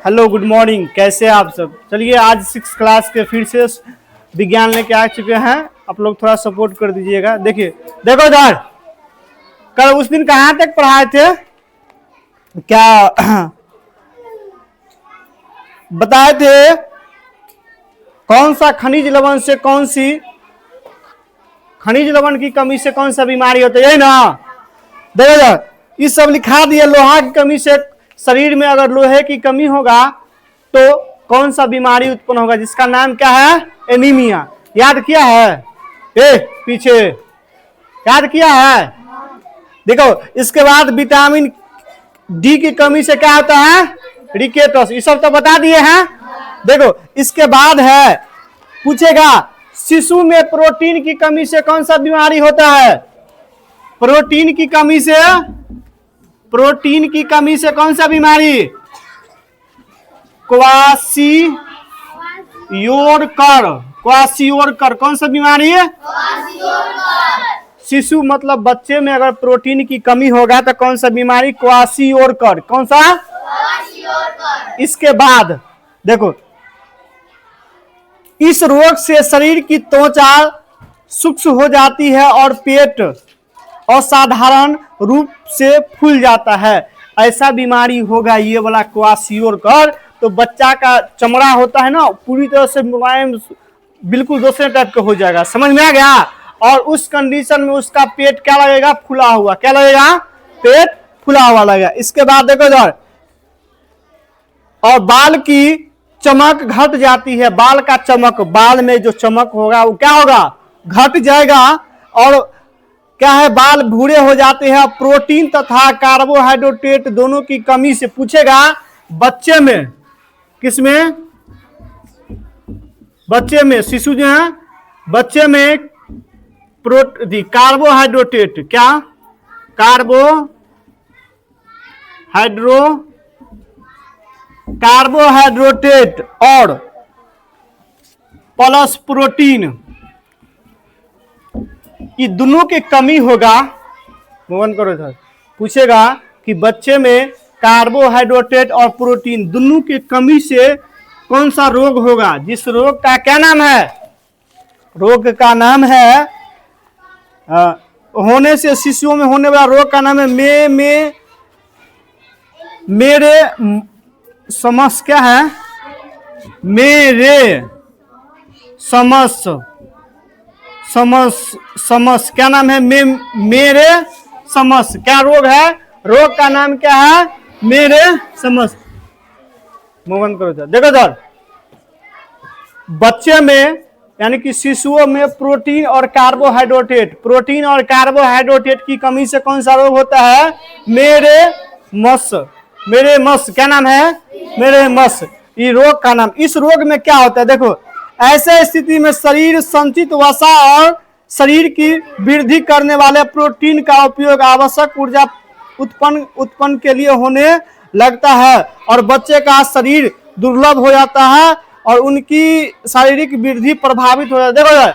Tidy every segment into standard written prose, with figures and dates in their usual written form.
Hello good morning, कैसे हैं आप सब। चलिए आज 6 क्लास के फिर से विज्ञान लेके आ चुके हैं। आप लोग थोड़ा सपोर्ट कर दीजिएगा। देखिए देखो इधर, कल उस दिन कहाँ तक पढ़ाए थे, क्या बताए थे, कौन सा खनिज लवण से कौन सी खनिज लवण की कमी से कौन सा बीमारी होता है, यही ना। देखो इधर, ये सब लिखा दिया। लोहा की कमी से शरीर में अगर लोहे की कमी होगा तो कौन सा बीमारी उत्पन्न होगा, जिसका नाम क्या है, एनीमिया। याद किया है, पीछे याद किया है। देखो इसके बाद विटामिन डी की कमी से क्या होता है, रिकेटस। ये सब तो बता दिए हैं। देखो इसके बाद है, पूछेगा शिशु में प्रोटीन की कमी से कौन सा बीमारी होता है। प्रोटीन की कमी से कौन सा बीमारी, क्वाशियोरकर कौन सा बीमारी है। शिशु मतलब बच्चे में अगर प्रोटीन की कमी होगा तो कौन सा बीमारी, क्वाशियोरकर। कौन सा, इसके बाद देखो, इस रोग से शरीर की त्वचा सूक्ष्म हो जाती है और पेट असाधारण रूप से फूल जाता है। ऐसा बीमारी होगा ये वाला क्वाशियोरकर, तो बच्चा का चमड़ा होता है ना, पूरी तरह से मुलायम, बिल्कुल दूसरे टाइप का हो जाएगा। समझ में आ गया। और उस कंडीशन में उसका पेट क्या लगेगा, फुला हुआ। क्या लगेगा, पेट फुला हुआ लगेगा। इसके बाद देखो इधर, और बाल की चमक घट जाती है। बाल का चमक, बाल में जो चमक होगा वो क्या होगा, घट जाएगा। और क्या है, बाल भूरे हो जाते हैं। प्रोटीन तथा कार्बोहाइड्रेट दोनों की कमी से पूछेगा बच्चे में, किसमें, बच्चे में, शिशु जो है बच्चे में कार्बोहाइड्रेट, क्या, कार्बोहाइड्रेट और प्लस प्रोटीन, ये दोनों की कमी होगा। मोहन करो सर, पूछेगा कि बच्चे में कार्बोहाइड्रेट और प्रोटीन दोनों की कमी से कौन सा रोग होगा, जिस रोग का क्या नाम है, रोग का नाम है, होने से शिशुओं में होने वाला रोग का नाम है मेरे समस, क्या है, मेरे समस, क्या नाम है, मेरे समस। क्या रोग है, रोग का नाम क्या है, मेरे समस। मोहन करो सर। देखो सर, बच्चे में यानी कि शिशुओं में प्रोटीन और कार्बोहाइड्रेट की कमी से कौन सा रोग होता है, मेरे मस। क्या नाम है, मेरे मस, ये रोग का नाम। इस रोग में क्या होता है, देखो ऐसे स्थिति में शरीर संचित वसा और शरीर की वृद्धि करने वाले प्रोटीन का उपयोग आवश्यक ऊर्जा उत्पन्न के लिए होने लगता है और बच्चे का शरीर दुर्बल हो जाता है और उनकी शारीरिक वृद्धि प्रभावित हो जाती है। देखो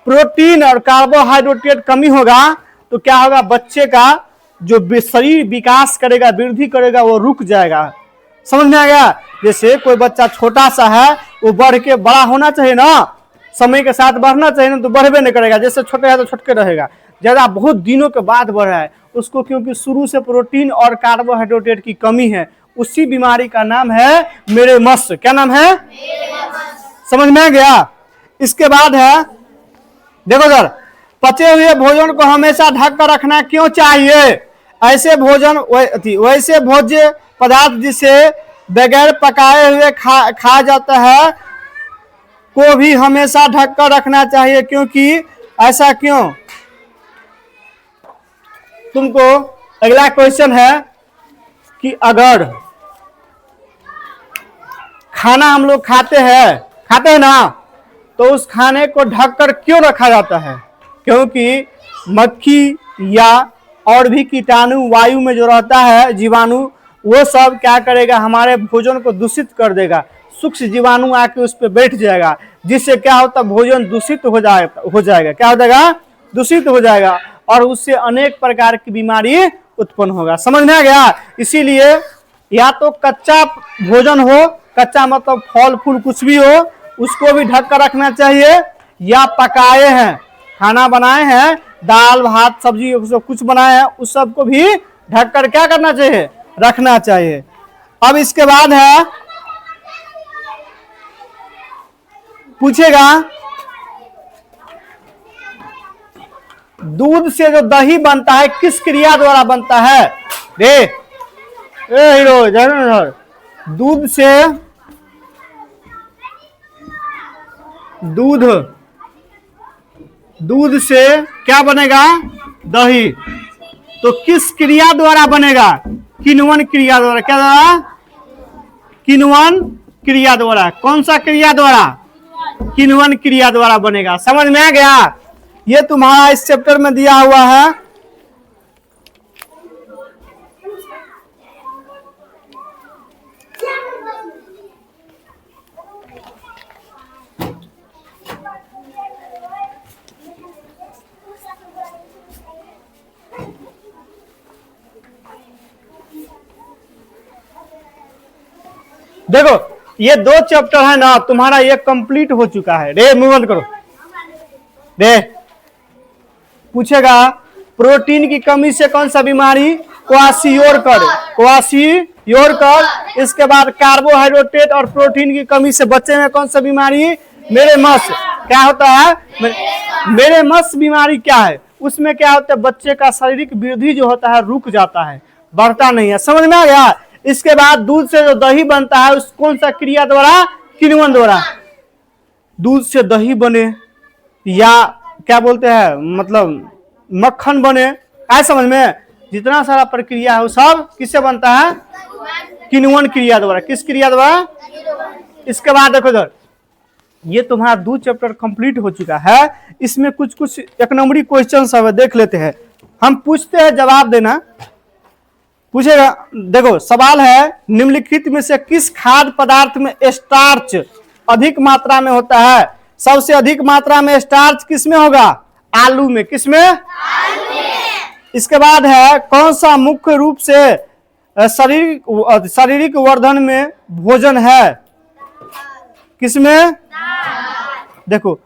प्रोटीन और कार्बोहाइड्रेट कमी होगा तो क्या होगा, बच्चे का जो शरीर विकास करेगा, वृद्धि करेगा, वो रुक जाएगा। समझ में आ गया। जैसे कोई बच्चा छोटा सा है, वो बढ़ के बड़ा होना चाहिए ना, समय के साथ बढ़ना चाहिए ना, तो बढ़वे नहीं करेगा। जैसे छोटे है तो छोटके रहेगा, ज्यादा बहुत दिनों के बाद बढ़ रहा है उसको, क्योंकि शुरू से प्रोटीन और कार्बोहाइड्रेट की कमी है। उसी बीमारी का नाम है मेरे मस। क्या नाम है, समझ में आ गया। इसके बाद है, देखो सर, पचे हुए भोजन को हमेशा ढक कर रखना क्यों चाहिए। ऐसे भोज्य पदार्थ जिसे बगैर पकाए हुए खा जाता है को भी हमेशा ढक कर रखना चाहिए, क्योंकि ऐसा क्यों। तुमको अगला क्वेश्चन है कि अगर खाना हम लोग खाते हैं ना, तो उस खाने को ढककर क्यों रखा जाता है, क्योंकि मक्खी या और भी कीटाणु वायु में जो रहता है, जीवाणु, वो सब क्या करेगा, हमारे भोजन को दूषित कर देगा। सूक्ष्म जीवाणु आके उस पर बैठ जाएगा, जिससे क्या होता, भोजन दूषित हो जाएगा। क्या हो जाएगा, दूषित हो जाएगा और उससे अनेक प्रकार की बीमारी उत्पन्न होगा। समझ में आ गया। इसीलिए या तो कच्चा भोजन हो, कच्चा मतलब फल फूल कुछ भी हो, उसको भी ढक कर रखना चाहिए, या पकाए हैं, खाना बनाए हैं, दाल भात सब्जी सब कुछ बनाए हैं, उस सब को भी ढक कर क्या करना चाहिए, रखना चाहिए। अब इसके बाद है, पूछेगा दूध से जो दही बनता है किस क्रिया द्वारा बनता है? रे हीरो जरूर, दूध से दूध से क्या बनेगा? दही। तो किस क्रिया द्वारा बनेगा? किण्वन क्रिया द्वारा। क्या द्वारा? किण्वन क्रिया द्वारा। कौन सा क्रिया द्वारा? किण्वन क्रिया द्वारा बनेगा। समझ में आ गया? ये तुम्हारा इस चैप्टर में दिया हुआ है। देखो ये दो चैप्टर है ना, तुम्हारा ये कंप्लीट हो चुका है। रे मूव ऑन करो। रे पूछेगा प्रोटीन की कमी से कौन सा बीमारी? क्वाशियोरकर। इसके बाद कार्बोहाइड्रेट और प्रोटीन की कमी से बच्चे में कौन सा बीमारी? मेरेमस। क्या होता है? मेरेमस बीमारी क्या है? उसमें क्या होता है? बच्चे का शारीरिक वृद्धि जो होता है रुक जाता है, बढ़ता नहीं है। समझ में आ गया? इसके बाद दूध से जो दही बनता है उस कौन सा क्रिया द्वारा? किण्वन द्वारा। दूध से दही बने या क्या बोलते हैं मतलब मक्खन बने, आए समझ में? जितना सारा प्रक्रिया है वो सब किससे बनता है? किण्वन क्रिया द्वारा। किस क्रिया द्वारा? इसके बाद देखो इधर, ये तुम्हारा 2 चैप्टर कंप्लीट हो चुका है। इसमें कुछ कुछ एक नंबरी क्वेश्चन सब देख लेते हैं, हम पूछते हैं, जवाब देना। पूछेगा, देखो सवाल है, निम्नलिखित में से किस खाद्य पदार्थ में स्टार्च अधिक मात्रा में होता है? सबसे अधिक मात्रा में स्टार्च किसमें होगा? आलू में। किसमें? आलू में। इसके बाद है, कौन सा मुख्य रूप से शारीरिक वर्धन में भोजन है? किसमें? देखो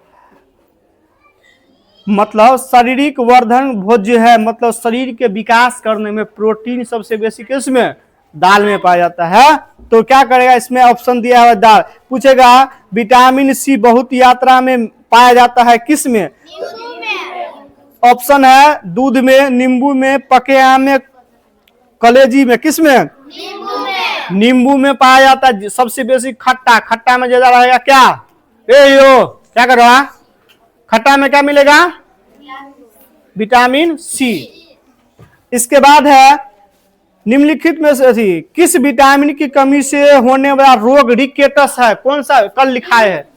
मतलब शारीरिक वर्धन भोज्य है, मतलब शरीर के विकास करने में प्रोटीन सबसे बेसी किसमें? दाल में पाया जाता है। तो क्या करेगा? इसमें ऑप्शन दिया है दाल। पूछेगा विटामिन सी बहुत मात्रा में पाया जाता है किसमें? ऑप्शन है दूध में, नींबू में, पके आम में, कलेजी में। किसमें? नींबू में पाया जाता है सबसे बेसी। खट्टा में ज्यादा रहेगा क्या? क्या करो? खट्टा में क्या मिलेगा? Vitamin C. इसके बाद है, निम्नलिखित में से किस विटामिन की कमी से होने वाला रोग रिकेटस है? कौन सा? कल लिखा है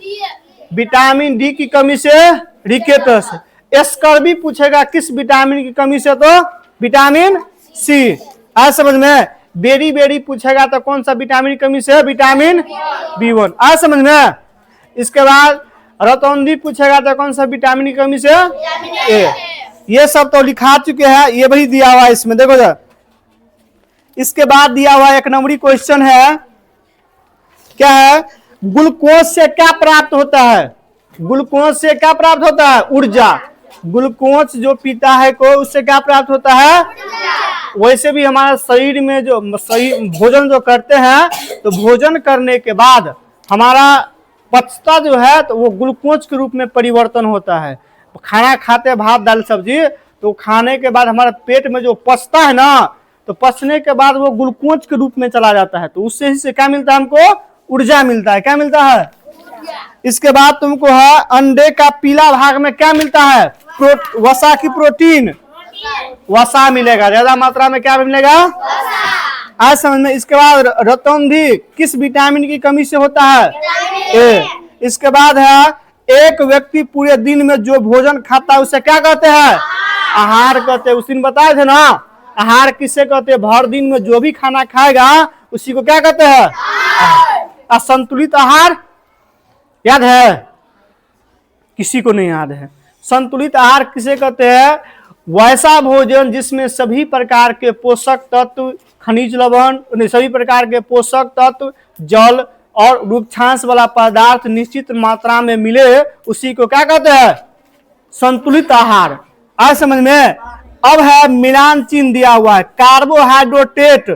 विटामिन डी की कमी से रिकेटस। स्कर्वी पूछेगा किस विटामिन की कमी से? तो विटामिन सी। आज समझ में? बेरी पूछेगा तो कौन सा विटामिन की कमी से? Vitamin B1। आज समझ में? इसके बाद रतौंधी पूछेगा तो कौन सा विटामिन की कमी से? ए। ये सब तो लिखा चुके हैं, ये भी दिया हुआ है इसमें। देखो जरा, इसके बाद दिया हुआ एक नंबरी क्वेश्चन है, क्या है? ग्लूकोज से क्या प्राप्त होता है? ग्लूकोज से क्या प्राप्त होता है? ऊर्जा। ग्लूकोज जो पीता है को, उससे क्या प्राप्त होता है? वैसे भी हमारे शरीर में जो भोजन जो करते हैं, तो भोजन करने के बाद हमारा पचता जो है तो वो ग्लूकोज के रूप में परिवर्तन होता है। खाना खाते भात दाल सब्जी, तो खाने के बाद हमारे पेट में जो पचता है ना, तो पचने के बाद वो ग्लूकोज के रूप में चला जाता है। तो उससे ही क्या मिलता है हमको? ऊर्जा मिलता है। क्या मिलता है? इसके बाद तुमको है, अंडे का पीला भाग में क्या मिलता है? वसा की प्रोटीन। वसा मिलेगा ज्यादा मात्रा में। क्या मिलेगा? आज समझ में? इसके बाद रतौंधी किस विटामिन की कमी से होता है? ए। इसके बाद है, एक व्यक्ति पूरे दिन में जो भोजन खाता है उसे क्या कहते हैं? आहार कहते हैं। उस दिन बताए थे ना, आहार किसे कहते हैं? भर दिन में जो भी खाना खाएगा उसी को क्या कहते हैं? असंतुलित आहार। याद है? किसी को नहीं याद है। संतुलित आहार किसे कहते हैं? वैसा भोजन जिसमें सभी प्रकार के पोषक तत्व खनिज लवण, सभी प्रकार के पोषक तत्व, जल और वृक्षांश वाला पदार्थ निश्चित मात्रा में मिले, उसी को क्या कहते हैं? संतुलित आहार। आज समझ में। अब है मिलान चिन्ह दिया हुआ है, कार्बोहाइड्रेट।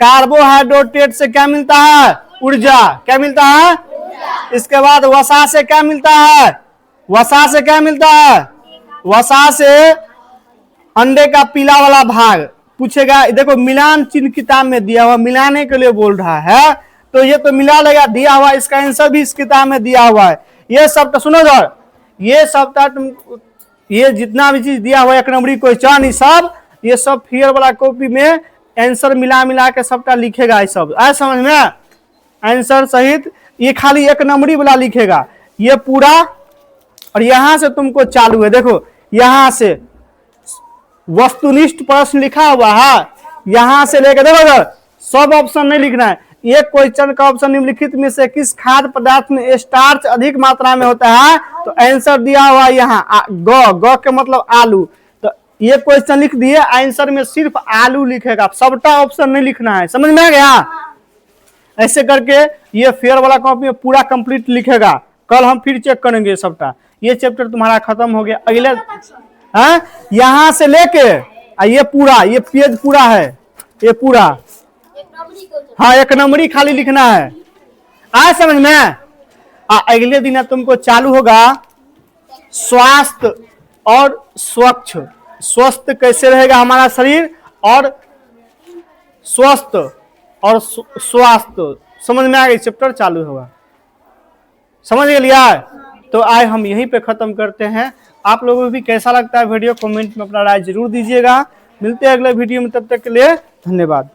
कार्बोहाइड्रेट से क्या मिलता है? ऊर्जा। क्या मिलता है? इसके बाद वसा से क्या मिलता है? वसा से क्या मिलता है? वसा से अंडे का पीला वाला भाग पूछेगा। देखो मिलान चिन्ह किताब में दिया हुआ, मिलाने के लिए बोल रहा है, तो ये तो मिला लेगा, दिया हुआ, इसका आंसर भी इस किताब में दिया हुआ है। ये सब तो सुनो जरा, ये सब तुम, ये जितना भी चीज दिया हुआ है, एक नंबरी क्वेश्चन, ये सब फियर वाला कॉपी में आंसर मिला मिला के सबका लिखेगा। ये सब आए समझ में? आंसर सहित ये खाली एक नंबरी वाला लिखेगा, ये पूरा। और यहां से तुमको चालू है, देखो यहां से वस्तुनिष्ठ प्रश्न लिखा हुआ है, यहां से लेकर देखो सब ऑप्शन नहीं लिखना है। एक क्वेश्चन का ऑप्शन निम्नलिखित में से किस खाद्य पदार्थ में स्टार्च अधिक मात्रा में होता है? तो आंसर दिया हुआ यहाँ ग के मतलब आलू। तो ये क्वेश्चन लिख दिए, आंसर में सिर्फ आलू लिखेगा, सबटा ऑप्शन नहीं लिखना है। समझ में आ गया? ऐसे करके ये फेयर वाला कॉपी में पूरा कंप्लीट लिखेगा। कल हम फिर चेक करेंगे सबटा। ये चैप्टर तुम्हारा खत्म हो गया। अगले यहां से लेके ये पूरा, ये पेज पूरा है, ये पूरा, हाँ एक नंबरी खाली लिखना है। आज समझ में? अगले दिन तुमको चालू होगा स्वास्थ्य और स्वच्छ। स्वस्थ कैसे रहेगा हमारा शरीर, और स्वस्थ और स्वास्थ्य। समझ में आ गई? चैप्टर चालू होगा। समझ लिया? तो आज हम यहीं पे खत्म करते हैं। आप लोगों को भी कैसा लगता है वीडियो, कमेंट में अपना राय जरूर दीजिएगा। मिलते हैं अगले वीडियो में, तब तक के लिए धन्यवाद।